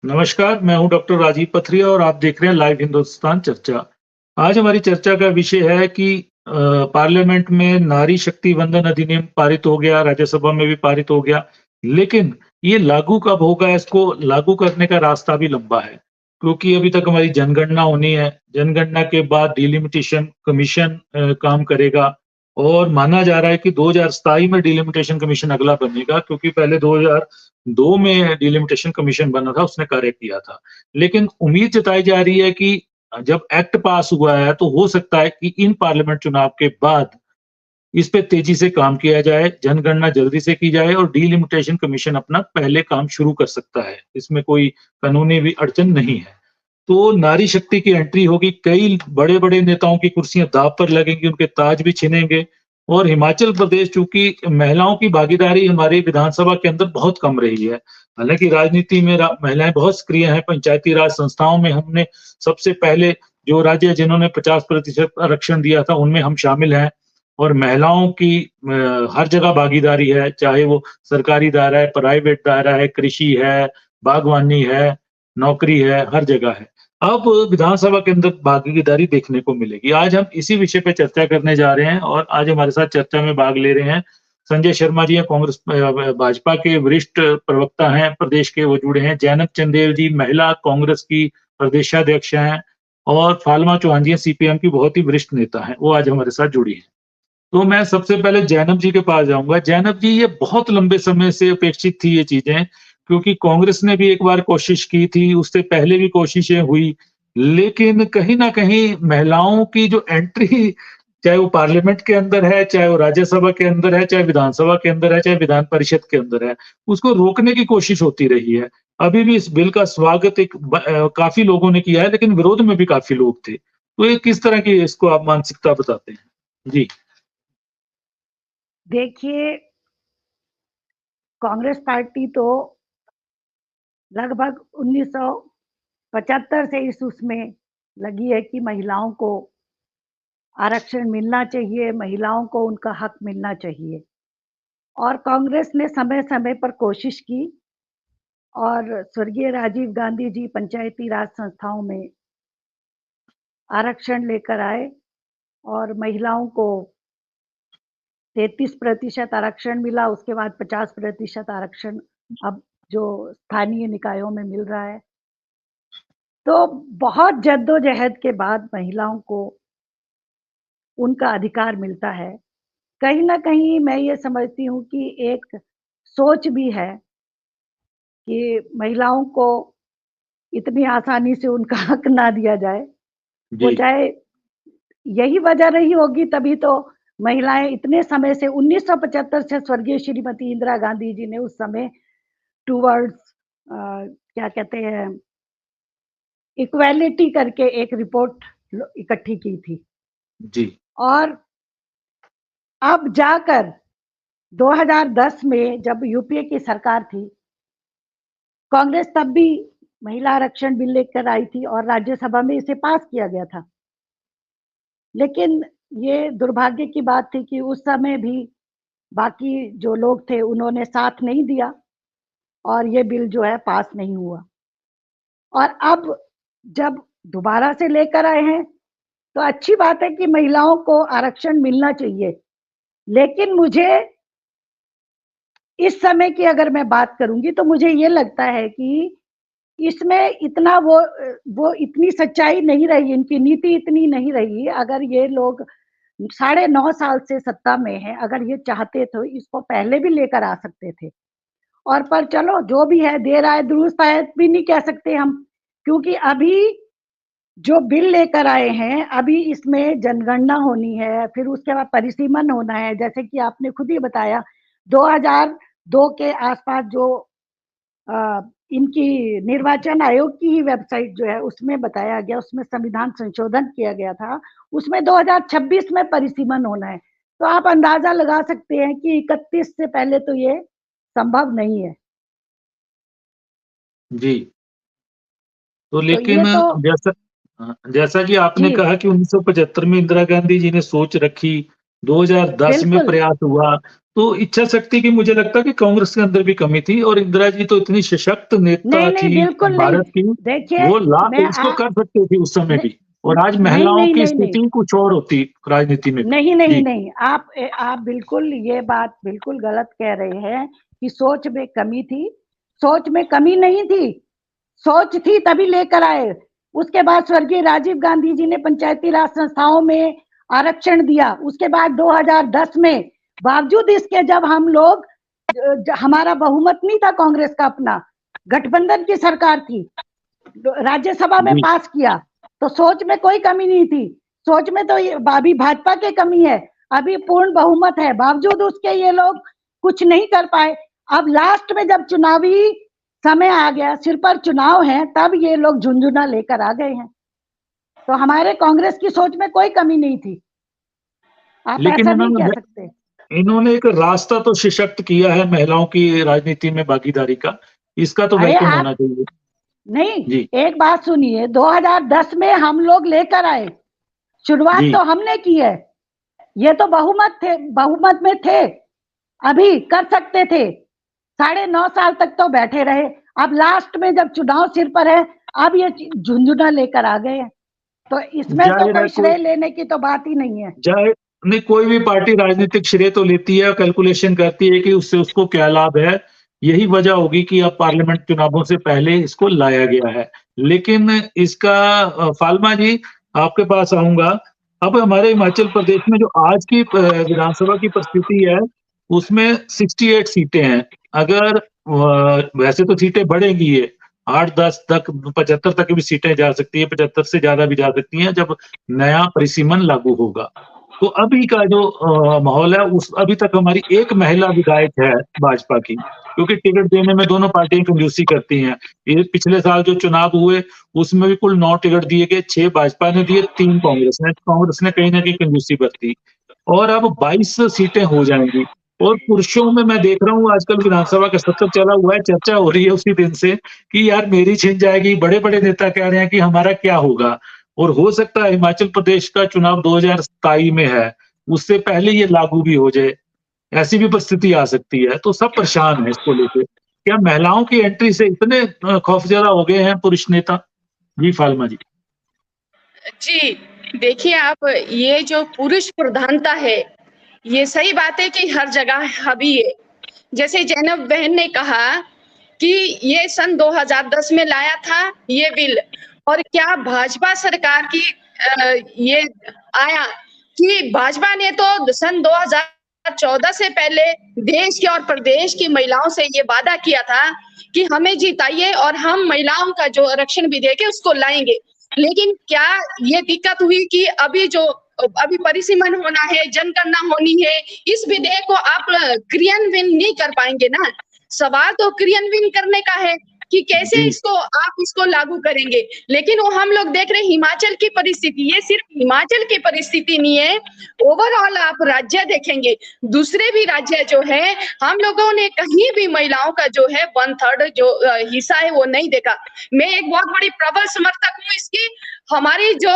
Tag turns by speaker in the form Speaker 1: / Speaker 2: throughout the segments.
Speaker 1: नमस्कार, मैं हूँ डॉक्टर राजीव पथरिया और आप देख रहे हैं लाइव हिंदुस्तान चर्चा। आज हमारी चर्चा का विषय है कि पार्लियामेंट में नारी शक्ति वंदन अधिनियम पारित हो गया, राज्यसभा में भी पारित हो गया, लेकिन ये लागू कब होगा, इसको लागू करने का रास्ता भी लंबा है। क्योंकि अभी तक हमारी जनगणना होनी है, जनगणना के बाद डिलिमिटेशन कमीशन काम करेगा और माना जा रहा है कि 2027 में डिलिमिटेशन कमीशन अगला बनेगा क्योंकि पहले 2002 में डिलिमिटेशन कमीशन बना था, उसने कार्य किया था। लेकिन उम्मीद जताई जा रही है कि जब एक्ट पास हुआ है तो हो सकता है कि इन पार्लियामेंट चुनाव के बाद इस पे तेजी से काम किया जाए, जनगणना जल्दी से की जाए और डिलिमिटेशन कमीशन अपना पहले काम शुरू कर सकता है। इसमें कोई कानूनी भी अड़चन नहीं है। तो नारी शक्ति की एंट्री होगी, कई बड़े-बड़े नेताओं की कुर्सियाँ दाँव पर लगेंगी, उनके ताज भी छिनेंगे और हिमाचल प्रदेश चूँकि महिलाओं की भागीदारी हमारी विधानसभा के अंदर बहुत कम रही है। हालाँकि राजनीति में महिलाएँ बहुत सक्रिय हैं, पंचायती राज संस्थाओं में हमने सबसे पहले जो राज्य जिन्होंने 50% आरक्षण दिया था, उनमें हम शामिल हैं और महिलाओं की हर जगह भागीदारी है, चाहे वो सरकारी दायरा है, प्राइवेट दायरा है, कृषि है, बागवानी है, नौकरी है, हर जगह है। अब विधानसभा के अंदर भागीदारी देखने को मिलेगी। आज हम इसी विषय पे चर्चा करने जा रहे हैं और आज हमारे साथ चर्चा में भाग ले रहे हैं संजय शर्मा जी हैं, कांग्रेस भाजपा के वरिष्ठ प्रवक्ता हैं, प्रदेश के वो जुड़े हैं। जैनब चंदेल जी महिला कांग्रेस की प्रदेशाध्यक्ष हैं और फाल्मा चौहान जी हैं, सीपीएम की बहुत ही वरिष्ठ नेता हैं, वो आज हमारे साथ जुड़ी हैं। तो मैं सबसे पहले जैनब जी के पास जाऊँगा। जैनब जी, ये बहुत लंबे समय से अपेक्षित थी ये चीज़ें, क्योंकि कांग्रेस ने भी एक बार कोशिश की थी, उससे पहले भी कोशिशें हुई, लेकिन कहीं न कहीं महिलाओं की जो एंट्री चाहे वो पार्लियामेंट के अंदर है, चाहे वो राज्यसभा के अंदर है, चाहे विधानसभा के अंदर है, चाहे विधान परिषद के अंदर है, उसको रोकने की कोशिश होती रही है। अभी भी इस बिल का स्वागत काफ़ी लोगों ने किया है, लेकिन विरोध में भी काफ़ी लोग थे। तो ये किस तरह की इसको आप मानसिकता बताते हैं? जी।
Speaker 2: देखिए, कांग्रेस पार्टी तो लगभग 1975 से इस उसमें लगी है कि महिलाओं को आरक्षण मिलना चाहिए, महिलाओं को उनका हक मिलना चाहिए। और कांग्रेस ने समय-समय पर कोशिश की और स्वर्गीय राजीव गांधी जी पंचायती राज संस्थाओं में आरक्षण लेकर आए और महिलाओं को 33% आरक्षण मिला, उसके बाद 50% आरक्षण अब जो स्थानीय निकायों में मिल रहा है। तो बहुत जद्दोजहद के बाद महिलाओं को उनका अधिकार मिलता है। कहीं न कहीं मैं ये समझती हूँ कि एक सोच भी है कि महिलाओं को इतनी आसानी से उनका हक ना दिया जाए। वो
Speaker 1: जी।
Speaker 2: चाहे यही वजह रही होगी तभी तो महिलाएँ इतने समय से 1975 से स्वर्गीय श्रीमती इंदिरा गांधी जी ने उस समय टुवर्ड्स क्या कहते हैं इक्वालिटी करके एक रिपोर्ट इकट्ठी की थी
Speaker 1: जी।
Speaker 2: और अब जाकर 2010 में जब यूपीए की सरकार थी, कांग्रेस तब भी महिला आरक्षण बिल लेकर आई थी और राज्यसभा में इसे पास किया गया था। लेकिन ये दुर्भाग्य की बात थी कि उस समय भी बाकी जो लोग थे उन्होंने साथ नहीं दिया और ये बिल जो है पास नहीं हुआ। और अब जब दोबारा से लेकर आए हैं, तो अच्छी बात है कि महिलाओं को आरक्षण मिलना चाहिए। लेकिन मुझे इस समय की अगर मैं बात करूँगी तो मुझे ये लगता है कि इसमें इतना वो इतनी सच्चाई नहीं रही, इनकी नीति इतनी नहीं रही। अगर ये लोग 9.5 साल से सत्ता में हैं, अगर ये चाहते तो इसको पहले भी लेकर आ सकते थे। और पर चलो जो भी है देर आए दुरुस्त आए भी नहीं कह सकते हम, क्योंकि अभी जो बिल लेकर आए हैं, अभी इसमें जनगणना होनी है, फिर उसके बाद परिसीमन होना है। जैसे कि आपने खुद ही बताया 2002 के आसपास जो अ, इनकी निर्वाचन आयोग की ही वेबसाइट जो है उसमें बताया गया, उसमें संविधान संशोधन किया गया था, उसमें 2026 में परिसीमन होना है। तो आप अंदाजा लगा सकते हैं कि 31 से पहले तो ये संभव नहीं है।
Speaker 1: जी। तो
Speaker 2: तो ये
Speaker 1: लेकिन
Speaker 2: तो
Speaker 1: जैसा कि आपने
Speaker 2: जी,
Speaker 1: कहा कि 1975 में इंदिरा गांधी जी ने सोच रखी, 2010 में
Speaker 2: बिल्कुल,
Speaker 1: प्रयास हुआ, तो इच्छा शक्ति की मुझे लगता है कि कांग्रेस के अंदर भी कमी थी, और इंदिरा जी तो इतनी सशक्त नेता
Speaker 2: नहीं, नहीं,
Speaker 1: थी
Speaker 2: बिल्कुल नहीं।
Speaker 1: भारत की,
Speaker 2: देखिए,
Speaker 1: वो
Speaker 2: मैं
Speaker 1: इसको कर सकती थी उस समय
Speaker 2: नहीं,
Speaker 1: भी। और आज
Speaker 2: नहीं,
Speaker 1: महिलाओं
Speaker 2: नहीं,
Speaker 1: की
Speaker 2: नहीं, नहीं।
Speaker 1: स्थिति कुछ और होती राजनीति में भी।
Speaker 2: नहीं, नहीं,
Speaker 1: जी,
Speaker 2: नहीं। आप बिल्कुल ये बात बिल्कुल गलत कह रहे हैं कि सोच में कमी थी। सोच में कमी नहीं थी। सोच थी तभी लेकर आए। उसके बाद स्वर्गीय राजीव गांधी जी ने पंचायती राज संस्थाओं में आरक्षण दिया। उसके बाद 2010 में बावजूद इसके जब हम लोग हमारा बहुमत नहीं था कांग्रेस का अपना, गठबंधन की सरकार थी, राज्यसभा में
Speaker 1: जी।
Speaker 2: पास किया, तो सोच में कोई कमी नहीं थी। सोच में तो अभी भाजपा की कमी है, अभी पूर्ण बहुमत है, बावजूद उसके ये लोग कुछ नहीं कर पाए। अब लास्ट में जब चुनावी समय आ गया, सिर पर चुनाव है, तब ये लोग झुंझुना लेकर आ गए हैं। तो हमारे कांग्रेस की सोच में कोई कमी नहीं थी, आप
Speaker 1: लेकिन
Speaker 2: ऐसा नहीं कह सकते।
Speaker 1: इन्होंने एक रास्ता तो सशक्त किया है महिलाओं की राजनीति में भागीदारी का, इसका तो
Speaker 2: अरे
Speaker 1: वेलकम
Speaker 2: आप
Speaker 1: होना चाहिए।
Speaker 2: नहीं,
Speaker 1: जी,
Speaker 2: एक बात सुनिए, 2010 में हम लोग लेकर आए, शुरुआत
Speaker 1: जी।
Speaker 2: तो हमने की है। ये तो बहुमत में थे, अभी कर सकते थे। 9.5 साल तक तो बैठे रहे। अब लास्ट में जब चुनाव सिर पर है, अब ये झुंझुना लेकर आ गए हैं। तो इसमें तो
Speaker 1: जाहिर है
Speaker 2: कोई श्रेय लेने की तो बात ही नहीं है।
Speaker 1: जाहिर नहीं, कोई भी पार्टी राजनीतिक श्रेय तो लेती है, कैलकुलेशन करती है कि उससे उसको क्या लाभ है। यही वजह होगी कि अब पार्लियामेंट चुनावों से पहले इसको लाया गया है। लेकिन इसका फाल्मा जी, आपके पास आऊँगा। अब हमारे हिमाचल प्रदेश में जो आज की विधानसभा की परिस्थिति है, उसमें 68 सीटें हैं। अगर वैसे तो सीटें बढ़ेंगी ये, 8-10 तक 75 तक भी सीटें जा सकती है, 75 से ज़्यादा भी जा सकती हैं जब नया परिसीमन लागू होगा। तो अभी का जो माहौल है, उस अभी तक हमारी एक महिला विधायक है भाजपा की, क्योंकि टिकट देने में दोनों पार्टियां कंजूसी करती हैं। ये पिछले साल जो चुनाव हुए, उसमें भी कुल 9 टिकट दिए गए, 6 भाजपा ने दिए, 3 कांग्रेस ने कहीं न कहीं कंजूसी बरती। और अब 22 सीटें हो जाएंगी। और पुरुषों में मैं देख रहा हूँ आजकल विधानसभा का सत्र चला हुआ है, चर्चा हो रही है उसी दिन से कि यार मेरी छिन जाएगी। बड़े-बड़े नेता कह रहे हैं कि हमारा क्या होगा? और हो सकता है हिमाचल प्रदेश का चुनाव 2027 में है, उससे पहले ये लागू भी हो जाए, ऐसी भी परिस्थिति आ सकती है। तो सब परेशान हैं इसको लेके। क्या महिलाओं की एंट्री से इतने खौफजदा हो गए हैं पुरुष नेता? जी, फाल्मा जी।
Speaker 3: जी, देखिए आप, ये जो पुरुष प्रधानता है, ये सही बात है कि हर जगह हावी है। जैसे जैनब बहन ने कहा कि ये सन 2010 में लाया था ये बिल, और क्या भाजपा सरकार की ये आया कि भाजपा ने तो सन 2014 से पहले देश के और प्रदेश की महिलाओं से ये वादा किया था कि हमें जिताइए और हम महिलाओं का जो आरक्षण विधेयक है उसको लाएंगे। लेकिन क्या ये दिक्कत हुई कि अभी परिसीमन होना है, जनगणना होनी है, इस विधेयक को आप क्रियान्वयन नहीं कर पाएंगे ना। सवाल तो क्रियान्वयन करने का है कि कैसे
Speaker 1: जी,
Speaker 3: आप इसको लागू करेंगे। लेकिन वो हम लोग देख रहे हैं हिमाचल की परिस्थिति, ये सिर्फ हिमाचल की परिस्थिति नहीं है, ओवरऑल आप राज्य देखेंगे, दूसरे भी राज्य जो है, हम लोगों ने कहीं भी महिलाओं का जो है 1/3 जो हिस्सा है वो नहीं देखा। मैं एक बहुत बड़ी प्रबल समर्थक हूँ इसकी। हमारी जो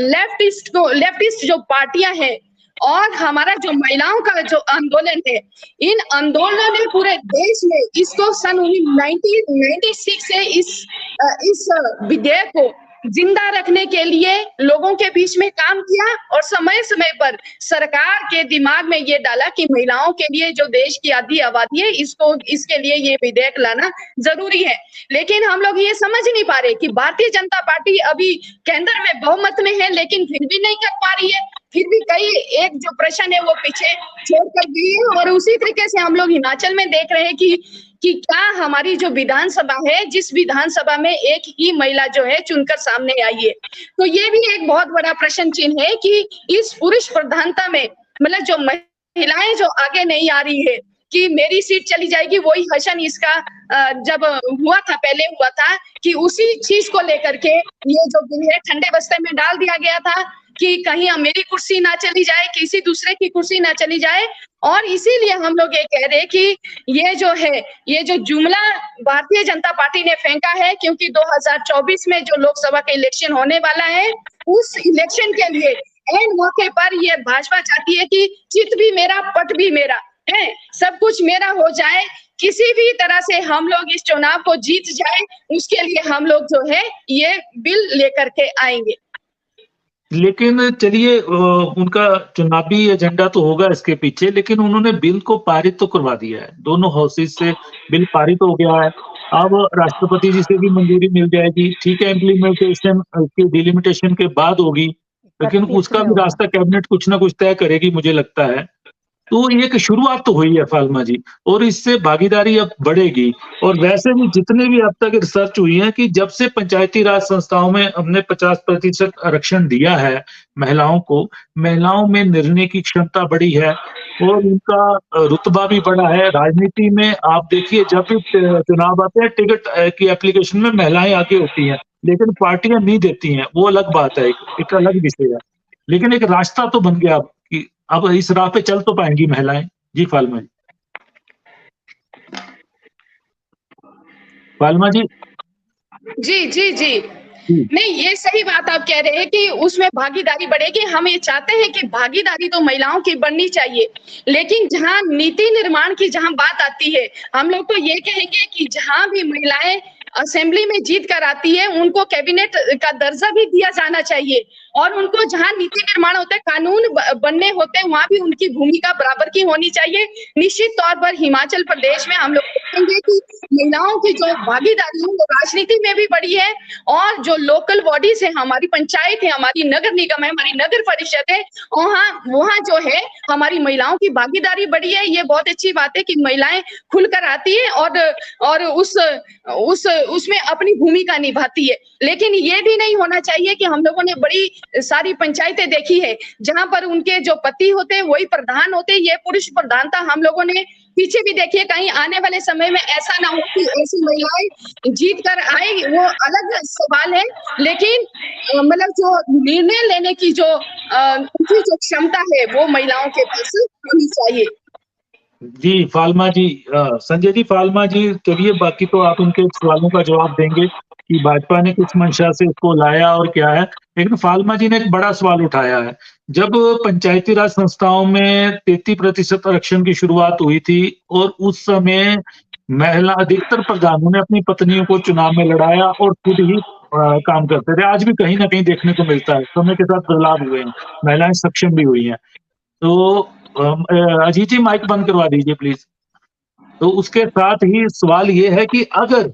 Speaker 3: लेफ्टिस्ट जो पार्टियां हैं और हमारा जो महिलाओं का जो आंदोलन है, इन आंदोलनों ने पूरे देश में इसको सन 1996 से इस विधेयक को जिंदा रखने के लिए लोगों के बीच में काम किया, और समय समय पर सरकार के दिमाग में ये डाला कि महिलाओं के लिए जो देश की आधी आबादी है, इसके लिए ये विधेयक लाना जरूरी है। लेकिन हम लोग ये समझ नहीं पा रहे कि भारतीय जनता पार्टी अभी केंद्र में बहुमत में है, लेकिन फिर भी नहीं कर पा रही है। फिर भी कई एक जो प्रश्न है वो पीछे छोड़ कर गई है। और उसी तरीके से हम लोग हिमाचल में देख रहे हैं कि क्या हमारी जो विधानसभा है, जिस विधानसभा में एक ही महिला जो है चुनकर सामने आई है, तो ये भी एक बहुत बड़ा प्रश्न चिन्ह है कि इस पुरुष प्रधानता में मतलब जो महिलाएं जो आगे नहीं आ रही है कि मेरी सीट चली जाएगी, वही हसन इसका जब हुआ था, पहले हुआ था कि उसी चीज को लेकर के ये जो बिल है ठंडे बस्ते में डाल दिया गया था कि कहीं मेरी कुर्सी ना चली जाए, किसी दूसरे की कुर्सी ना चली जाए। और इसीलिए हम लोग ये कह रहे हैं कि ये जो है, ये जो जुमला भारतीय जनता पार्टी ने फेंका है, क्योंकि 2024 में जो लोकसभा का इलेक्शन होने वाला है, उस इलेक्शन के लिए एन मौके पर ये भाजपा चाहती है कि चित भी मेरा पट भी मेरा, है, सब कुछ मेरा हो जाए, किसी भी तरह से हम लोग इस चुनाव को जीत जाए, उसके लिए हम लोग जो है ये बिल लेकर के आएंगे।
Speaker 1: लेकिन चलिए उनका चुनावी एजेंडा तो होगा इसके पीछे, लेकिन उन्होंने बिल को पारित तो करवा दिया है, दोनों हाउसेज से बिल पारित हो गया है। अब राष्ट्रपति जी से भी मंजूरी मिल जाएगी, ठीक है, इम्प्लीमेंटेशन की डिलिमिटेशन के बाद होगी, लेकिन
Speaker 2: 31
Speaker 1: उसका
Speaker 2: में
Speaker 1: भी
Speaker 2: होगा।
Speaker 1: रास्ता कैबिनेट कुछ ना कुछ तय करेगी, मुझे लगता है। तो एक शुरुआत तो हुई है फाल्मा जी, और इससे भागीदारी अब बढ़ेगी। और वैसे भी जितने भी अब तक रिसर्च हुई है कि जब से पंचायती राज संस्थाओं में हमने 50% आरक्षण दिया है महिलाओं को, महिलाओं में निर्णय की क्षमता बढ़ी है और उनका रुतबा भी बढ़ा है। राजनीति में आप देखिए जब भी चुनाव आते हैं, टिकट की एप्लीकेशन में महिलाएं आगे होती हैं, लेकिन पार्टियां नहीं देती हैं, वो अलग बात है, एक अलग विषय है। लेकिन एक रास्ता तो बन गया अब कि अब इस राह पे चल तो पाएंगी महिलाएं। जी फाल्मा जी। फाल्मा जी।
Speaker 3: जी, जी, जी।
Speaker 1: जी।
Speaker 3: नहीं, ये सही बात आप कह रहे हैं कि उसमें भागीदारी बढ़ेगी। हम ये चाहते हैं कि भागीदारी तो महिलाओं की बढ़नी चाहिए, लेकिन जहाँ नीति निर्माण की जहाँ बात आती है, हम लोग तो ये कहेंगे कि जहाँ भी महिलाएं असेंबली में जीत कर आती है, उनको कैबिनेट का दर्जा भी दिया जाना चाहिए और उनको जहाँ नीति निर्माण होता है, कानून बनने होते हैं, वहां भी उनकी भूमिका बराबर की होनी चाहिए। निश्चित तौर पर हिमाचल प्रदेश में हम लोग देखेंगे कि महिलाओं की जो भागीदारी है वो राजनीति में भी बढ़ी है और जो लोकल बॉडीज है, हमारी पंचायत है, हमारी नगर निगम है, हमारी नगर परिषद है, वहाँ जो है हमारी महिलाओं की भागीदारी बढ़ी है। ये बहुत अच्छी बात है कि महिलाएं खुलकर आती है और उसमें अपनी भूमिका निभाती है। लेकिन ये भी नहीं होना चाहिए कि हम लोगों ने बड़ी सारी पंचायतें देखी है जहां पर उनके जो पति होते हैं वही प्रधान होते हैं। ये पुरुष प्रधानता हम लोगों ने पीछे भी देखी है। कहीं आने वाले समय में ऐसा ना हो कि ऐसी महिलाएं जीत कर आए, वो अलग सवाल है, लेकिन मतलब जो निर्णय लेने की जो उनकी जो क्षमता है वो महिलाओं के पास होनी चाहिए।
Speaker 1: जी फाल्मा जी, संजय जी, फाल्मा जी, चलिए बाकी तो आप उनके सवालों का जवाब देंगे कि भाजपा ने किस मंशा से इसको लाया और क्या है। लेकिन फाल्मा जी ने एक बड़ा सवाल उठाया है। जब पंचायती राज संस्थाओं में 33% आरक्षण की शुरुआत हुई थी और उस समय महिला अधिकतर प्रधानों ने अपनी पत्नियों को चुनाव में लड़ाया और खुद ही काम करते थे। आज भी कहीं ना कहीं देखने को मिलता है, समय के साथ बदलाव हुए हैं, महिलाएं सक्षम भी हुई हैं। तो अजीत जी माइक बंद करवा दीजिए प्लीज। तो उसके साथ ही सवाल ये है कि अगर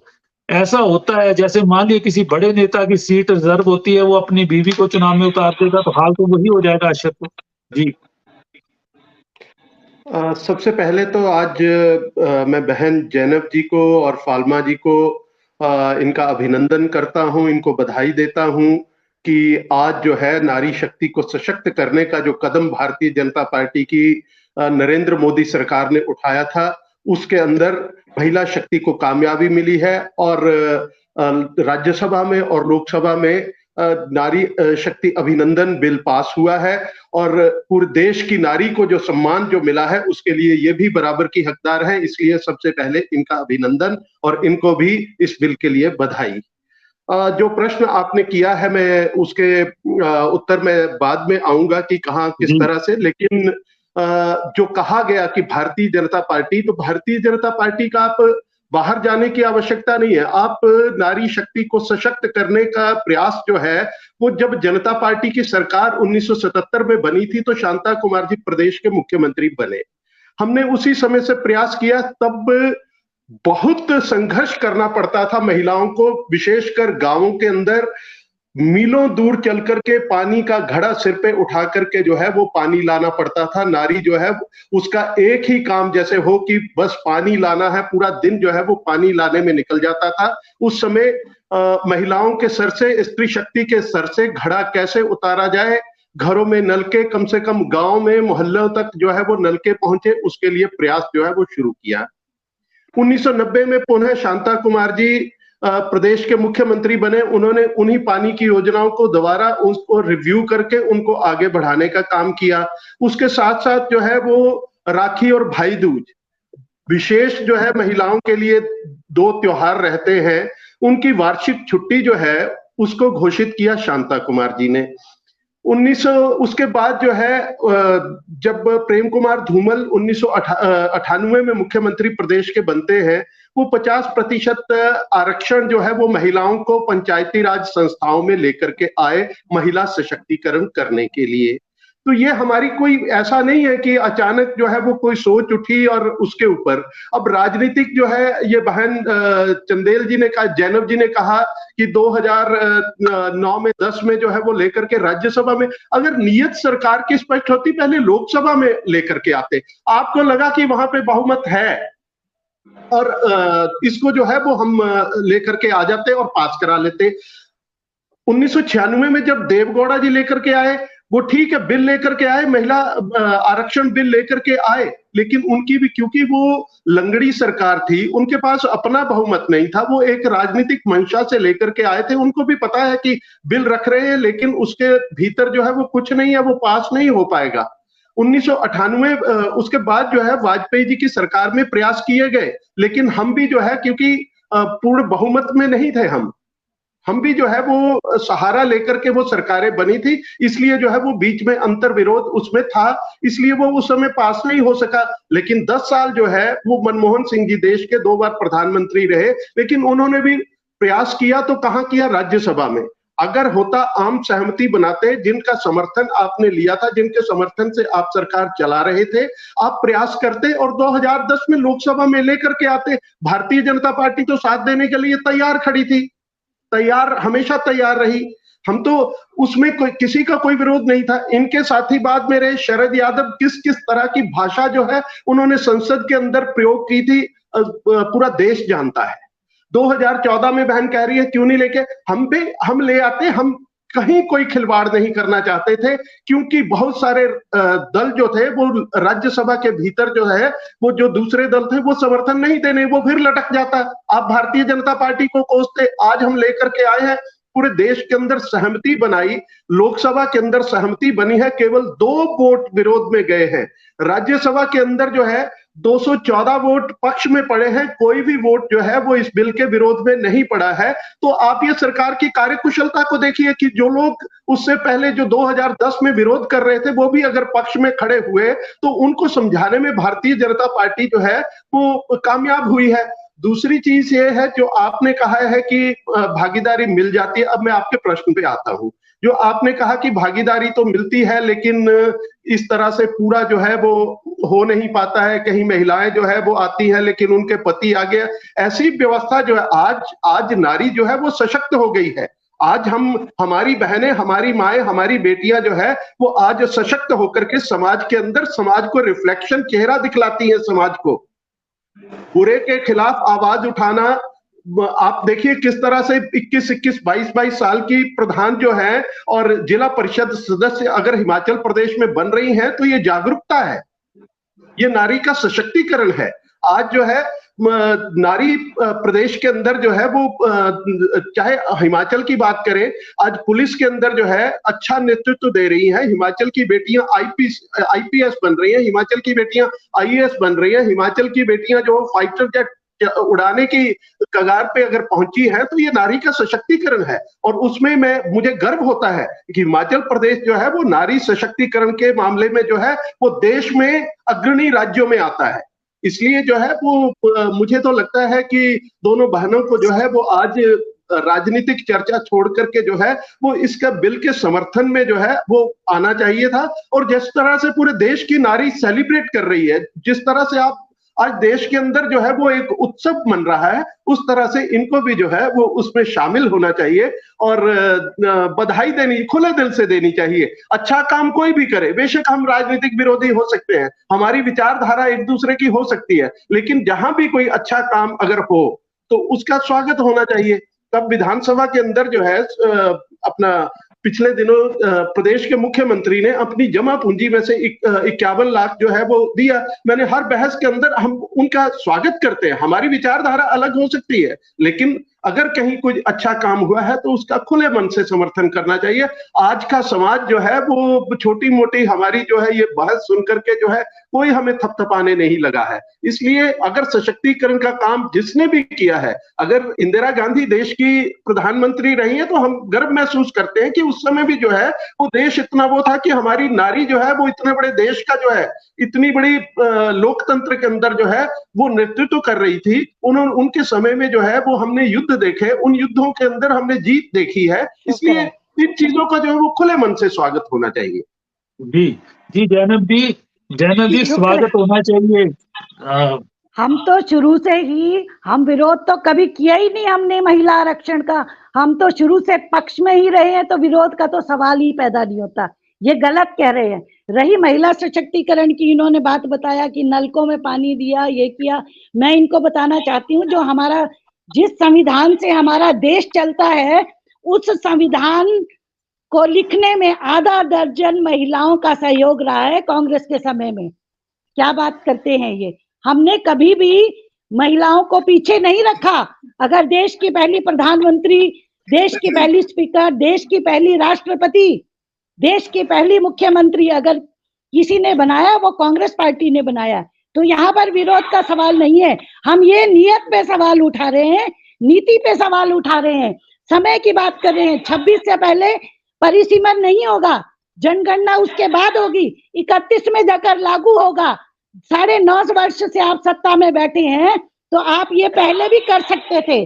Speaker 1: ऐसा होता है, जैसे मान लीजिए किसी बड़े नेता की सीट रिजर्व होती है, वो अपनी बीवी को चुनाव में उतार देगा, तो हाल तो वही हो जाएगा अशरफ को। जी।
Speaker 4: सबसे पहले तो आज मैं बहन जैनब जी को और फाल्मा जी को इनका अभिनंदन करता हूं, इनको बधाई देता हूं कि आज जो है नारी शक्ति को सशक्त करने का जो कदम भारतीय जनता पार्टी की नरेंद्र मोदी सरकार ने उठाया था, उसके अंदर महिला शक्ति को कामयाबी मिली है और राज्यसभा में और लोकसभा में नारी शक्ति अभिनंदन बिल पास हुआ है और पूरे देश की नारी को जो सम्मान जो मिला है उसके लिए ये भी बराबर की हकदार है। इसलिए सबसे पहले इनका अभिनंदन और इनको भी इस बिल के लिए बधाई। जो प्रश्न आपने किया है मैं उसके उत्तर में बाद में आऊंगा कि कहाँ किस तरह से, लेकिन जो कहा गया कि भारतीय जनता पार्टी, तो भारतीय जनता पार्टी का आप बाहर जाने की आवश्यकता नहीं है। आप नारी शक्ति को सशक्त करने का प्रयास जो है वो जब जनता पार्टी की सरकार 1977 में बनी थी तो शांता कुमार जी प्रदेश के मुख्यमंत्री बने। हमने उसी समय से प्रयास किया, तब बहुत संघर्ष करना पड़ता था महिलाओं को, विशेषकर गांवों के अंदर मीलों दूर चल करके पानी का घड़ा सिर पे उठा करके जो है वो पानी लाना पड़ता था। नारी जो है उसका एक ही काम जैसे हो कि बस पानी लाना है, पूरा दिन जो है वो पानी लाने में निकल जाता था। उस समय महिलाओं के सर से, स्त्री शक्ति के सर से घड़ा कैसे उतारा जाए, घरों में नलके, कम से कम गांव में मोहल्लों तक जो है वो नलके पहुंचे, उसके लिए प्रयास जो है वो शुरू किया। 1990 में पुनः शांता कुमार जी प्रदेश के मुख्यमंत्री बने। उन्होंने उन्हीं पानी की योजनाओं को दोबारा उसको रिव्यू करके उनको आगे बढ़ाने का काम किया। उसके साथ साथ जो है वो राखी और भाई दूज, विशेष जो है महिलाओं के लिए 2 त्योहार रहते हैं, उनकी वार्षिक छुट्टी जो है उसको घोषित किया शांता कुमार जी ने। उसके बाद जो है जब प्रेम कुमार धूमल 1998 में मुख्यमंत्री प्रदेश के बनते हैं, वो 50% आरक्षण जो है वो महिलाओं को पंचायती राज संस्थाओं में लेकर के आए, महिला सशक्तिकरण करने के लिए। तो ये हमारी कोई ऐसा नहीं है कि अचानक जो है वो कोई सोच उठी और उसके ऊपर अब राजनीतिक जो है, ये बहन चंदेल जी ने कहा, जैनब जी ने कहा कि 2009 में 10 में जो है वो लेकर के राज्यसभा में, अगर नियत सरकार की स्पष्ट होती पहले लोकसभा में लेकर के आते। आपको लगा कि वहां पे बहुमत है और इसको जो है वो हम लेकर के आ जाते और पास करा लेते। 1996 में जब देवगौड़ा जी लेकर के आए, वो ठीक है बिल लेकर के आए, महिला आरक्षण बिल लेकर के आए, लेकिन उनकी भी, क्योंकि वो लंगड़ी सरकार थी, उनके पास अपना बहुमत नहीं था, वो एक राजनीतिक मंशा से लेकर के आए थे। उनको भी पता है कि बिल रख रहे हैं लेकिन उसके भीतर जो है वो कुछ नहीं है, वो पास नहीं हो पाएगा। 1998 उसके बाद जो है वाजपेयी जी की सरकार में प्रयास किए गए, लेकिन हम भी जो है, क्योंकि पूर्ण बहुमत में नहीं थे, हम भी जो है वो सहारा लेकर के वो सरकारें बनी थी, इसलिए जो है वो बीच में अंतर विरोध उसमें था, इसलिए वो उस समय पास नहीं हो सका। लेकिन 10 साल जो है वो मनमोहन सिंह जी देश के 2 बार प्रधानमंत्री रहे, लेकिन उन्होंने भी प्रयास किया तो कहां किया, राज्यसभा में। अगर होता आम सहमति बनाते, जिनका समर्थन आपने लिया था, जिनके समर्थन से आप सरकार चला रहे थे, आप प्रयास करते और 2010 में लोकसभा में लेकर के आते। भारतीय जनता पार्टी तो साथ देने के लिए तैयार खड़ी थी, तैयार, हमेशा तैयार रही, हम तो उसमें किसी का कोई विरोध नहीं था। इनके साथी बाद में रहे शरद यादव, किस किस तरह की भाषा जो है उन्होंने संसद के अंदर प्रयोग की थी, पूरा देश जानता है। 2014 में बहन कह रही है क्यों नहीं लेके, हम ले आते, हम कहीं कोई खिलवाड़ नहीं करना चाहते थे, क्योंकि बहुत सारे दल जो थे वो राज्यसभा के भीतर जो है वो जो दूसरे दल थे वो समर्थन नहीं देने, वो फिर लटक जाता। आप भारतीय जनता पार्टी को कोसते, आज हम लेकर के आए हैं, पूरे देश के अंदर सहमति बनाई, लोकसभा के अंदर सहमति बनी है, केवल 2 वोट विरोध में गए हैं। राज्यसभा के अंदर जो है 214 वोट पक्ष में पड़े हैं, कोई भी वोट जो है वो इस बिल के विरोध में नहीं पड़ा है। तो आप ये सरकार की कार्यकुशलता को देखिए कि जो लोग उससे पहले जो 2010 में विरोध कर रहे थे, वो भी अगर पक्ष में खड़े हुए तो उनको समझाने में भारतीय जनता पार्टी जो है वो कामयाब हुई है। दूसरी चीज ये है जो आपने कहा है कि भागीदारी मिल जाती है। अब मैं आपके प्रश्न पे आता हूं, जो आपने कहा कि भागीदारी तो मिलती है लेकिन इस तरह से पूरा जो है वो हो नहीं पाता है, कहीं महिलाएं जो है वो आती हैं लेकिन उनके पति आगे, ऐसी व्यवस्था जो है आज नारी जो है वो सशक्त हो गई है। आज हमारी बहनें, हमारी माएं, हमारी बेटियां जो है वो आज सशक्त होकर के समाज के अंदर, समाज को रिफ्लेक्शन, चेहरा दिखलाती है समाज को। बुरे के खिलाफ आवाज उठाना, आप देखिए किस तरह से 21, 22 साल की प्रधान जो है और जिला परिषद सदस्य अगर हिमाचल प्रदेश में बन रही हैं तो ये जागरूकता है, ये नारी का सशक्तिकरण है। आज जो है नारी प्रदेश के अंदर जो है वो चाहे हिमाचल की बात करें, आज पुलिस के अंदर जो है अच्छा नेतृत्व दे रही है। हिमाचल की बेटियां आईपीएस बन रही हैं, हिमाचल की बेटियां आईएएस बन रही हैं, हिमाचल की बेटियां जो फाइटर जेट उड़ाने की कगार पे अगर पहुंची है, तो ये नारी का सशक्तिकरण है। और उसमें मुझे गर्व होता है कि हिमाचल प्रदेश जो है वो नारी सशक्तिकरण के मामले में जो है वो देश में अग्रणी राज्यों में आता है। इसलिए जो है वो मुझे तो लगता है कि दोनों बहनों को जो है वो आज राजनीतिक चर्चा छोड़ करके जो है वो इसका बिल के समर्थन में जो है वो आना चाहिए था। और जिस तरह से पूरे देश की नारी सेलिब्रेट कर रही है, जिस तरह से आप आज देश के अंदर जो है वो एक उत्सव मन रहा है, उस तरह से इनको भी जो है वो उसमें शामिल होना चाहिए और बधाई देनी, खुले दिल से देनी चाहिए। अच्छा काम कोई भी करे, बेशक हम राजनीतिक विरोधी हो सकते हैं, हमारी विचारधारा एक दूसरे की हो सकती है, लेकिन जहां भी कोई अच्छा काम अगर हो तो उसका स्वागत होना चाहिए। तब विधानसभा के अंदर जो है अपना पिछले दिनों प्रदेश के मुख्यमंत्री ने अपनी जमा पूंजी में से 51 लाख जो है वो दिया। मैंने हर बहस के अंदर हम उनका स्वागत करते हैं, हमारी विचारधारा अलग हो सकती है, लेकिन अगर कहीं कुछ अच्छा काम हुआ है तो उसका खुले मन से समर्थन करना चाहिए। आज का समाज जो है वो छोटी मोटी हमारी जो है ये बहस सुन करके जो है कोई हमें थपथपाने नहीं लगा है। इसलिए अगर सशक्तिकरण का काम जिसने भी किया है, अगर इंदिरा गांधी देश की प्रधानमंत्री रही है तो हम गर्व महसूस करते हैं कि उस समय भी जो है वो देश इतना वो था कि हमारी नारी जो है वो इतने बड़े देश का जो है इतनी बड़ी लोकतंत्र के अंदर जो है वो नेतृत्व कर रही थी। उनके समय में जो है वो हमने युद्ध देखे, उन युद्धों के अंदर हमने जीत देखी है। इसलिए इन चीजों का जो है वो खुले मन से स्वागत होना चाहिए।
Speaker 1: जी जी जैनब जी स्वागत होना चाहिए।
Speaker 2: हम तो शुरू से ही हम विरोध तो कभी किया ही नहीं हमने महिला आरक्षण का, हम तो शुरू से पक्ष में ही रहे हैं, तो विरोध का तो सवाल ही पैदा नहीं होता। ये गलत कह रहे हैं। रही महिला सशक्तिकरण की, इन्होंने बात बताया कि नलकों में पानी दिया, ये किया। मैं इनको बताना चाहती हूँ जो हमारा जिस संविधान से हमारा देश चलता है उस संविधान को लिखने में आधा दर्जन महिलाओं का सहयोग रहा है कांग्रेस के समय में। क्या बात करते हैं ये। हमने कभी भी महिलाओं को पीछे नहीं रखा। अगर देश की पहली प्रधानमंत्री, देश की पहली स्पीकर, देश की पहली राष्ट्रपति, देश की पहली मुख्यमंत्री अगर किसी ने बनाया वो कांग्रेस पार्टी ने बनाया। तो यहाँ पर विरोध का सवाल नहीं है। हम ये नियत पे सवाल उठा रहे हैं, नीति पे सवाल उठा रहे हैं, समय की बात कर रहे हैं। 26 से पहले परिसीमन नहीं होगा, जनगणना उसके बाद होगी, 31 में जाकर लागू होगा। 9.5 वर्ष से आप सत्ता में बैठे हैं तो आप ये पहले भी कर सकते थे।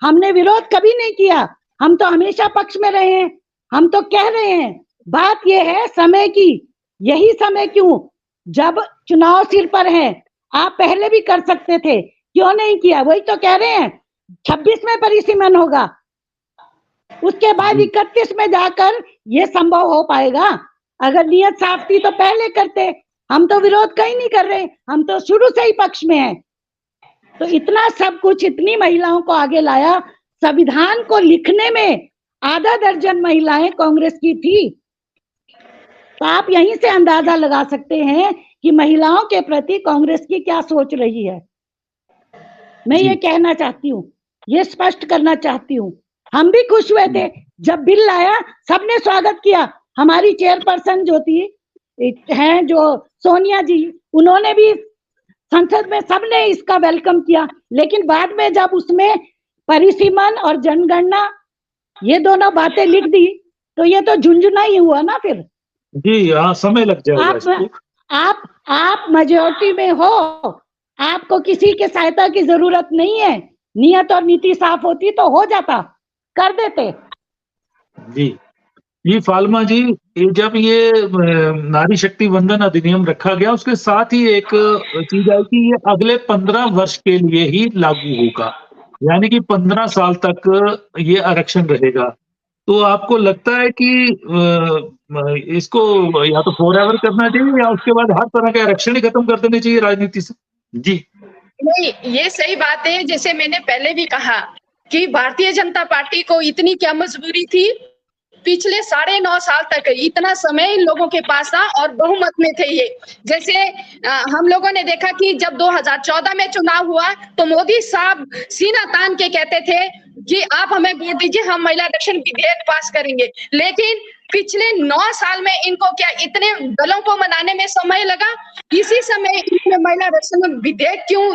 Speaker 2: हमने विरोध कभी नहीं किया, हम तो हमेशा पक्ष में रहे हैं। हम तो कह रहे हैं बात ये है समय की। यही समय क्यों, जब चुनाव सिर पर है, आप पहले भी कर सकते थे, क्यों नहीं किया? वही तो कह रहे हैं 26 में परिसीमन होगा, उसके बाद 31 में जाकर ये संभव हो पाएगा। अगर नियत साफ थी तो पहले करते। हम तो विरोध कहीं नहीं कर रहे, हम तो शुरू से ही पक्ष में हैं। तो इतना सब कुछ, इतनी महिलाओं को आगे लाया। संविधान को लिखने में आधा दर्जन महिलाएं कांग्रेस की थी। तो आप यहीं से अंदाजा लगा सकते हैं कि महिलाओं के प्रति कांग्रेस की क्या सोच रही है। मैं ये कहना चाहती हूँ, ये स्पष्ट करना चाहती हूँ। हम भी खुश हुए थे जब बिल आया, सबने स्वागत किया। हमारी चेयरपर्सन जो थी हैं जो सोनिया जी, उन्होंने भी संसद में सबने इसका वेलकम किया। लेकिन बाद में जब उसमें परिसीमन और जनगणना ये दोनों बातें लिख दी तो ये तो झुंझुना ही हुआ ना फिर।
Speaker 1: जी हाँ, समय लग जाएगा।
Speaker 2: आप मेजॉरिटी में हो, आपको किसी के सहायता की जरूरत नहीं है। नियत और नीति साफ होती तो हो जाता, कर देते।
Speaker 1: जी फाल्मा जी, जब ये नारी शक्ति वंदन अधिनियम रखा गया, उसके साथ ही एक चीज आई कि ये अगले 15 वर्ष के लिए ही लागू होगा, यानी कि 15 साल तक ये आरक्षण रहेगा। तो आपको लगता है कि इसको या तो फॉरएवर करना चाहिए या उसके बाद हर तरह के आरक्षण ही खत्म कर देने चाहिए राजनीति से? जी
Speaker 3: नहीं, ये सही बात है। जैसे मैंने पहले भी कहा कि भारतीय जनता पार्टी को इतनी क्या मजबूरी थी, पिछले 9.5 साल तक इतना समय इन लोगों के पास था और बहुमत में थे ये। जैसे हम लोगों ने देखा कि जब 2014 में चुनाव हुआ तो मोदी साहब सीना तान के कहते थे कि आप हमें वोट दीजिए, हम महिला आरक्षण विधेयक पास करेंगे। लेकिन पिछले 9 साल में इनको क्या इतने दलों को मनाने में समय लगा? इसी समय इन्होंने महिला आरक्षण विधेयक क्यों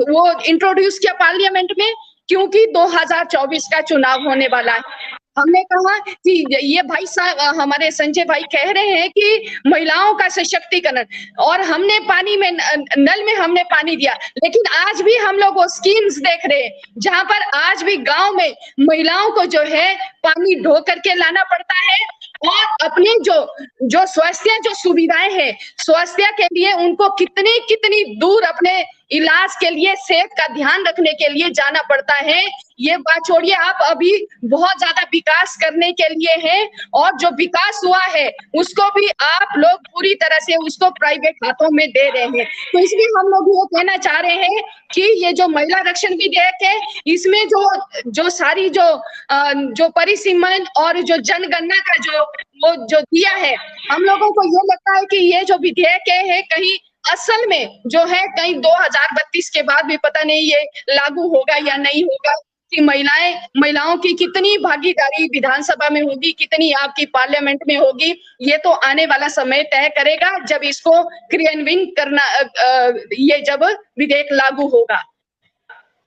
Speaker 3: वो इंट्रोड्यूस किया पार्लियामेंट में? क्योंकि 2024 का चुनाव होने वाला है। हमने कहा कि ये भाई साहब हमारे संजय भाई कह रहे हैं कि महिलाओं का सशक्तिकरण, और हमने पानी में नल में हमने पानी दिया। लेकिन आज भी हम लोग वो स्कीम्स देख रहे हैं जहां पर आज भी गांव में महिलाओं को जो है पानी ढो करके लाना पड़ता है, और अपने जो स्वास्थ्य जो सुविधाएं हैं, स्वास्थ्य के लिए उनको कितनी दूर अपने इलाज के लिए, सेहत का ध्यान रखने के लिए जाना पड़ता है। ये बात छोड़िए, आप अभी बहुत ज्यादा विकास करने के लिए है, और जो विकास हुआ है उसको भी आप लोग पूरी तरह से उसको प्राइवेट हाथों में दे रहे हैं। तो इसलिए हम लोग ये कहना चाह रहे हैं कि ये जो महिला आरक्षण विधेयक है, इसमें जो सारी जो परिसीमन और जो जनगणना का जो दिया है, हम लोगों को ये लगता है कि ये जो विधेयक है कहीं असल में जो है कहीं 2032 के बाद भी पता नहीं ये लागू होगा या नहीं होगा। कि महिलाओं की कितनी भागीदारी विधानसभा में होगी, कितनी आपकी पार्लियामेंट में होगी, ये तो आने वाला समय तय करेगा जब इसको क्रियान्वयन करना, ये जब विधेयक लागू होगा।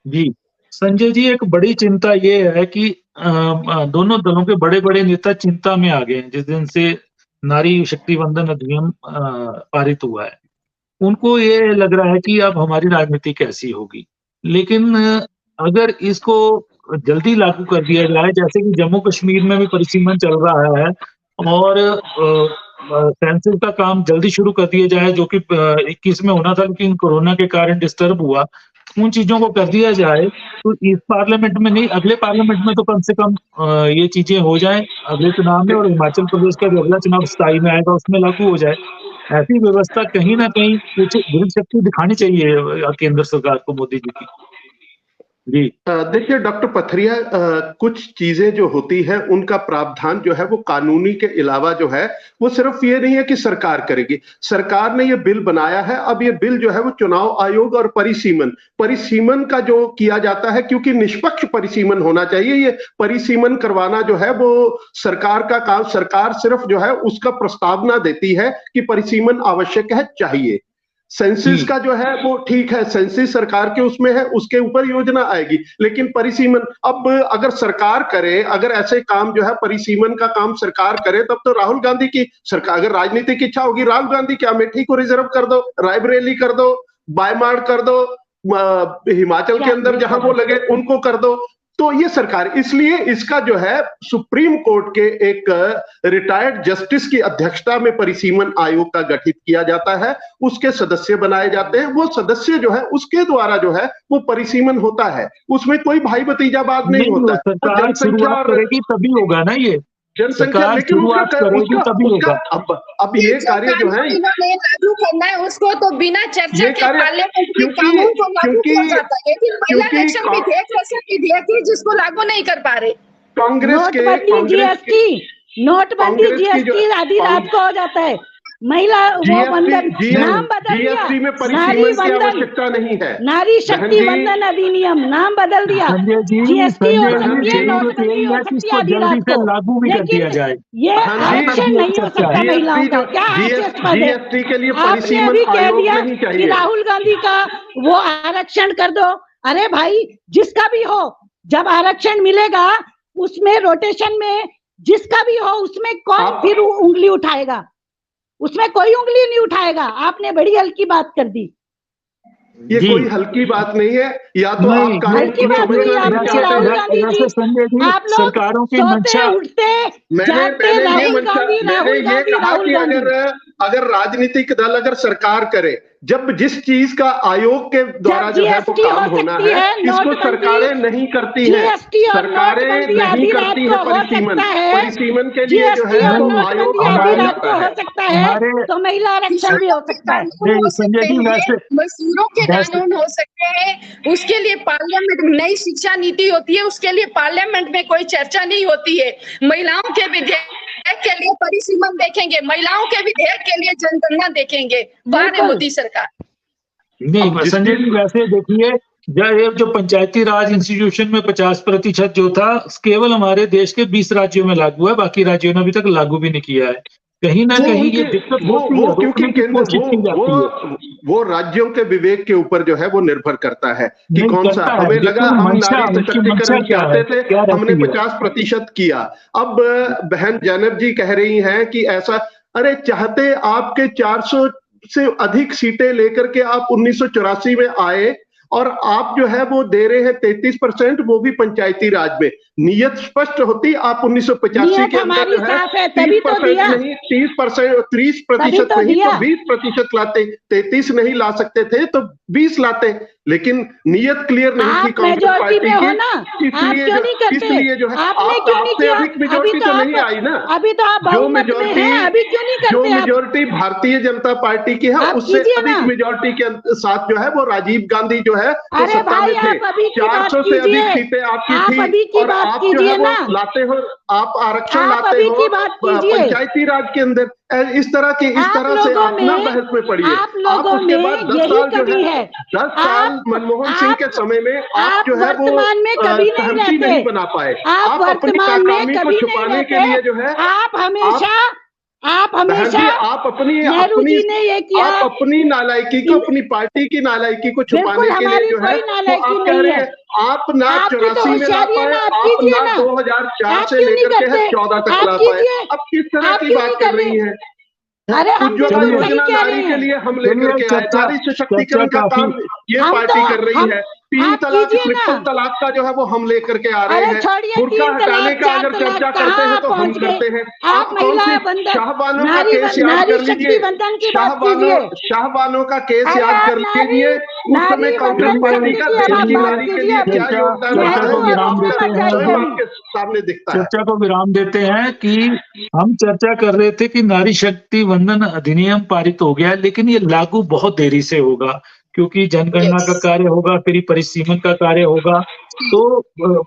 Speaker 1: जी संजय जी, एक बड़ी चिंता ये है कि दोनों दलों के बड़े-बड़े नेता चिंता में आ गए हैं जिस दिन से नारी शक्ति वंदन अधिनियम पारित हुआ है। उनको ये लग रहा है कि अब हमारी राजनीति कैसी होगी। लेकिन अगर इसको जल्दी लागू कर दिया जाए, जैसे कि जम्मू कश्मीर में भी परिसीमन चल रहा है और सेंसस का काम जल्दी शुरू कर दिया जाए, जो कि 21 में होना था लेकिन कोरोना के कारण डिस्टर्ब हुआ, उन चीजों को कर दिया जाए तो इस पार्लियामेंट में नहीं, अगले पार्लियामेंट में तो कम से कम ये चीजें हो जाएं अगले चुनाव में, और हिमाचल प्रदेश का जो अगला चुनाव 27 में आएगा उसमें लागू हो जाए। ऐसी व्यवस्था कहीं ना कहीं कुछ दृढ़ शक्ति दिखानी चाहिए केंद्र सरकार को, मोदी जी की। जी
Speaker 4: देखिए डॉक्टर पथरिया, कुछ चीजें जो होती है उनका प्रावधान जो है वो कानूनी के अलावा जो है वो सिर्फ ये नहीं है कि सरकार करेगी। सरकार ने ये बिल बनाया है, अब ये बिल जो है वो चुनाव आयोग और परिसीमन का जो किया जाता है, क्योंकि निष्पक्ष परिसीमन होना चाहिए। ये परिसीमन करवाना जो है वो सरकार का काम, सरकार सिर्फ जो है उसका प्रस्तावना देती है कि परिसीमन आवश्यक है, चाहिए। सेंसस का जो है वो ठीक है, सेंसस सरकार के उसमें है, उसके ऊपर योजना आएगी, लेकिन परिसीमन अब अगर सरकार करे, अगर ऐसे काम जो है परिसीमन का काम सरकार करे, तब तो राहुल गांधी की सरकार, अगर राजनीतिक इच्छा होगी, राहुल गांधी क्या अमेठी को रिजर्व कर दो, रायबरेली कर दो, बायमाड़ कर दो, हिमाचल के अंदर जहां वो लगे उनको कर दो। तो ये सरकार, इसलिए इसका जो है सुप्रीम कोर्ट के एक रिटायर्ड जस्टिस की अध्यक्षता में परिसीमन आयोग का गठित किया जाता है, उसके सदस्य बनाए जाते हैं। वो सदस्य जो है उसके द्वारा जो है वो परिसीमन होता है, उसमें कोई भाई भतीजावाद नहीं होता।
Speaker 1: सरकार शुरुआत करेगी तभी होगा ना, ये
Speaker 4: जनसंख्या, लेकिन अब ये कार्य जो है
Speaker 3: लागू करना है उसको तो बिना चर्चा के पार्लियामेंट में कानून को लागू हो जाता है, लेकिन महिला इलेक्शन विधेयक ऐसा विधेयक है जिसको लागू नहीं कर पा रहे।
Speaker 4: कांग्रेस
Speaker 2: नोटबंदी जीएसटी आधी रात को हो जाता है। महिला वो वंदन नाम बदल दिया, नारी
Speaker 4: आवश्यकता नहीं है,
Speaker 2: नारी शक्ति वंदन अधिनियम नाम बदल दिया। जीएसटी हो सकती है, नोटबंदी हो सकती है आधी रात को,
Speaker 1: लागू भी कर दिया जाए।
Speaker 2: ये आरक्षण नहीं हो सकता महिलाओं का। क्या
Speaker 4: जीएसटी के लिए
Speaker 2: आपने अभी कह दिया कि राहुल गांधी का वो आरक्षण कर दो। अरे भाई, जिसका भी हो, जब आरक्षण मिलेगा उसमें रोटेशन में जिसका भी हो उसमें कौन फिर उंगली उठाएगा? उसमें कोई उंगली नहीं उठाएगा। आपने बड़ी हल्की बात कर दी।
Speaker 4: ये कोई हल्की बात नहीं है, या तो आप
Speaker 2: हल्की बात हुई आपकी राहुल गांधी जी। आप लोग सोते उठते जागते राहुल गांधी।
Speaker 4: अगर राजनीतिक दल अगर सरकार करे, जब जिस चीज का आयोग के द्वारा जो है वो काम होना है, इसको सरकारें नहीं करती है, सरकारें नहीं करती है परिसीमन के लिए जो है वो आयोग
Speaker 2: हो सकता है, तो महिला आरक्षण भी हो सकता है,
Speaker 3: मजदूरों के कानून हो सकते हैं। उसके लिए पार्लियामेंट में नई शिक्षा नीति होती है, उसके लिए पार्लियामेंट में कोई चर्चा नहीं होती है। महिलाओं के विधेयक के लिए परिसीमन देखेंगे, महिलाओं के विधेयक के लिए जनगणना देखेंगे, बाहर मोदी सरकार।
Speaker 1: नहीं संजय जी, वैसे देखिए जो पंचायती राज इंस्टीट्यूशन में 50% जो था केवल हमारे देश के 20 राज्यों में लागू है, बाकी राज्यों ने अभी तक लागू भी नहीं किया है। कहीं ना कहीं ये दिक्कत
Speaker 4: क्योंकि वो राज्यों के विवेक के ऊपर जो है वो निर्भर करता है कि कौन सा। हमें लगा हम नारी सशक्तिकरण चाहते थे, हमने 50% किया। अब बहन जैनब जी कह रही हैं कि ऐसा, अरे चाहते आपके 400 से अधिक सीटें लेकर के आप 1984 में आए और आप जो है वो दे रहे हैं 33%, वो भी पंचायती राज में। नियत स्पष्ट होती, आप 1985 के अंदर जो है 30% नहीं 30% नहीं तो 20% लाते, 33 नहीं ला सकते थे तो 20 लाते, लेकिन नियत क्लियर नहीं थी कांग्रेस पार्टी की, इसलिए जो है आपसे अधिक मेजोरिटी तो नहीं आई ना।
Speaker 2: अभी तो आप
Speaker 4: जो मेजोरिटी भारतीय जनता पार्टी की है, उससे अधिक मेजोरिटी के साथ जो है वो राजीव गांधी जो है है तो
Speaker 2: अरे
Speaker 4: सत्ता
Speaker 2: भाई
Speaker 4: में थे,
Speaker 2: आप अभी की बात
Speaker 4: 400 से अधिक
Speaker 2: कीजिए,
Speaker 4: सीटें आपकी
Speaker 2: आप
Speaker 4: थी
Speaker 2: अभी की
Speaker 4: और
Speaker 2: बात
Speaker 4: आप जो है
Speaker 2: कीजिए
Speaker 4: वो
Speaker 2: ना,
Speaker 4: लाते हो, आप आरक्षण
Speaker 2: आप
Speaker 4: लाते
Speaker 2: अभी
Speaker 4: हो
Speaker 2: की बात कीजिए।
Speaker 4: पंचायती राज के अंदर। इस तरह
Speaker 2: आप
Speaker 4: से
Speaker 2: लोगों
Speaker 4: आप ना
Speaker 2: में
Speaker 4: बहस में पड़िए।
Speaker 2: आप
Speaker 4: आप
Speaker 2: लोगों
Speaker 4: उसके बाद
Speaker 2: में
Speaker 4: 10
Speaker 2: यही
Speaker 4: साल जो
Speaker 2: कमी
Speaker 4: है,
Speaker 2: है।
Speaker 4: 10 साल
Speaker 2: आप
Speaker 4: मनमोहन सिंह के समय में आप जो है वो
Speaker 2: वर्तमान में कभी नहीं
Speaker 4: सहमति
Speaker 2: रहते,
Speaker 4: नहीं बना पाए।
Speaker 2: आप
Speaker 4: आप अपनी
Speaker 2: वर्तमान में
Speaker 4: नाकामी को
Speaker 2: कभी नहीं
Speaker 4: छुपाने के
Speaker 2: रहते,
Speaker 4: लिए जो है
Speaker 2: आप
Speaker 4: बहन जी,
Speaker 2: हमेशा
Speaker 4: आप अपनी
Speaker 2: नेहरू
Speaker 4: अपनी
Speaker 2: जी ने ये किया,
Speaker 4: आप अपनी नालायकी को, अपनी पार्टी की नालायकी को छुपाने
Speaker 2: बिल्कुल
Speaker 4: के लिए
Speaker 2: हमारी
Speaker 4: जो है
Speaker 2: कोई
Speaker 4: वो
Speaker 2: नालायकी
Speaker 4: आप कह
Speaker 2: नहीं
Speaker 4: रहे
Speaker 2: है।
Speaker 4: हैं। आप ना
Speaker 2: आपकी तो
Speaker 4: 84 में ला
Speaker 2: होशियारी है
Speaker 4: पाए,
Speaker 2: ना, आप
Speaker 4: आप
Speaker 2: कीजिए
Speaker 4: ना
Speaker 2: ना,
Speaker 4: 2004
Speaker 2: आप
Speaker 4: से
Speaker 2: क्यों नहीं
Speaker 4: लेकर के
Speaker 2: करते,
Speaker 4: 14 तक
Speaker 2: आप
Speaker 4: ला पाए।
Speaker 2: कीजिए,
Speaker 4: अब किस तरह
Speaker 2: आप
Speaker 4: की
Speaker 2: क्यों
Speaker 4: बात
Speaker 2: नहीं
Speaker 4: कर
Speaker 2: कर
Speaker 4: रही
Speaker 2: रहे?
Speaker 4: हैं?
Speaker 2: अरे हम भी
Speaker 4: उज्ज्वला
Speaker 2: तो वही
Speaker 4: योजना
Speaker 2: कह
Speaker 4: नारी
Speaker 2: रहे
Speaker 4: के
Speaker 2: हैं।
Speaker 4: लिए हम लेकर के आए, नारी सशक्तिकरण का काम ये
Speaker 2: हम
Speaker 4: पार्टी
Speaker 2: तो
Speaker 4: कर रही
Speaker 2: हम
Speaker 4: है। 3
Speaker 2: आप
Speaker 4: तलाक,
Speaker 2: कीजिए
Speaker 4: ट्रिपल
Speaker 2: ना।
Speaker 4: तलाक का जो है वो हम लेकर के आ रहे
Speaker 2: अरे
Speaker 4: हैं।
Speaker 2: छोड़िए,
Speaker 4: बुर्का
Speaker 2: 3
Speaker 4: हटाने
Speaker 2: तलाक
Speaker 4: का
Speaker 2: 4
Speaker 4: अगर
Speaker 2: तलाक
Speaker 4: चर्चा करते
Speaker 2: कहाँ
Speaker 4: हैं
Speaker 2: आप
Speaker 4: तो हम
Speaker 2: पहुंच
Speaker 4: करते
Speaker 2: गए?
Speaker 4: हैं।
Speaker 2: आप
Speaker 4: आप कौन
Speaker 2: महिला
Speaker 4: सी
Speaker 2: बंधन,
Speaker 4: शाहबानो का
Speaker 2: नारी
Speaker 4: केस याद कर
Speaker 2: शक्ति
Speaker 4: लीजिए,
Speaker 2: बंधन की बात कीजिए।
Speaker 4: शाहबानो का केस
Speaker 2: अरे
Speaker 4: याद
Speaker 2: आप
Speaker 4: कर लीजिए। उस समय
Speaker 2: नारी
Speaker 4: कांग्रेस
Speaker 2: बंधन
Speaker 4: पार्टी
Speaker 2: शक्ति
Speaker 4: का
Speaker 2: की अब
Speaker 4: देश
Speaker 2: आप
Speaker 4: की
Speaker 2: बात
Speaker 4: नारी के
Speaker 2: कीजिए,
Speaker 4: लिए क्या योगदान रहा
Speaker 1: चर्चा
Speaker 4: है,
Speaker 1: को
Speaker 2: नेहरू
Speaker 1: विराम
Speaker 2: और
Speaker 1: देते
Speaker 2: इंदिरा
Speaker 1: हैं।
Speaker 2: चाहिए
Speaker 4: स्वयं
Speaker 2: अभी।
Speaker 4: आपके सामने दिखता है।
Speaker 1: चर्चा को विराम देते हैं कि हम चर्चा कर रहे थे कि नारी शक्ति वंदन अधिनियम पारित हो गया, लेकिन ये लागू बहुत देरी से होगा, क्योंकि जनगणना का
Speaker 3: Yes.
Speaker 1: कार्य होगा, फिर परिसीमन का कार्य होगा। तो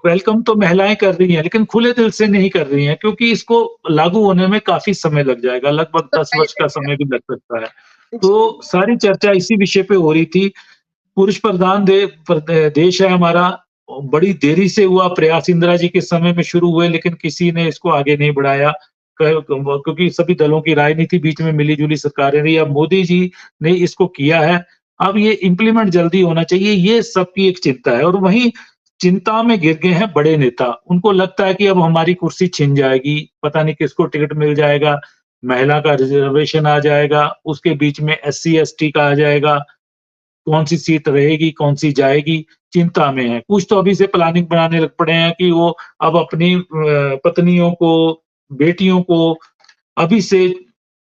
Speaker 1: वेलकम तो महिलाएं कर रही हैं, लेकिन खुले दिल से नहीं कर रही हैं, क्योंकि इसको लागू होने में काफी समय लग जाएगा, लगभग 10 वर्ष का समय भी लग सकता है। तो सारी चर्चा इसी विषय पे हो रही थी। पुरुष प्रधान देश है हमारा, बड़ी देरी से हुआ प्रयास, इंदिरा जी के समय में शुरू हुए, लेकिन किसी ने इसको आगे नहीं बढ़ाया, क्योंकि सभी दलों की राजनीति बीच में मिली-जुली सरकारें रही। अब मोदी जी ने इसको किया है, अब ये इम्प्लीमेंट जल्दी होना चाहिए, ये सबकी एक चिंता है। और वहीं चिंता में घिर गए हैं बड़े नेता, उनको लगता है कि अब हमारी कुर्सी छिन जाएगी, पता नहीं किसको टिकट मिल जाएगा, महिला का रिजर्वेशन आ जाएगा, उसके बीच में SC-ST का आ जाएगा, कौन सी सीट रहेगी, कौन सी जाएगी, चिंता में है। कुछ तो अभी से प्लानिंग बनाने लग पड़े हैं कि वो अब अपनी पत्नियों को, बेटियों को अभी से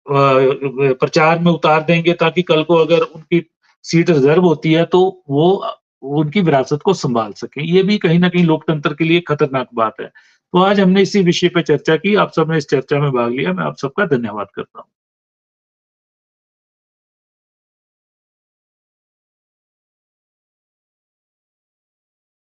Speaker 1: प्रचार में उतार देंगे, ताकि कल को अगर उनकी सीट रिजर्व होती है तो वो उनकी विरासत को संभाल सकें। ये भी कहीं न कहीं लोकतंत्र के लिए खतरनाक बात है। तो आज हमने इसी विषय पे चर्चा की, आप सबने इस चर्चा में भाग लिया, मैं आप सबका धन्यवाद करता हूँ।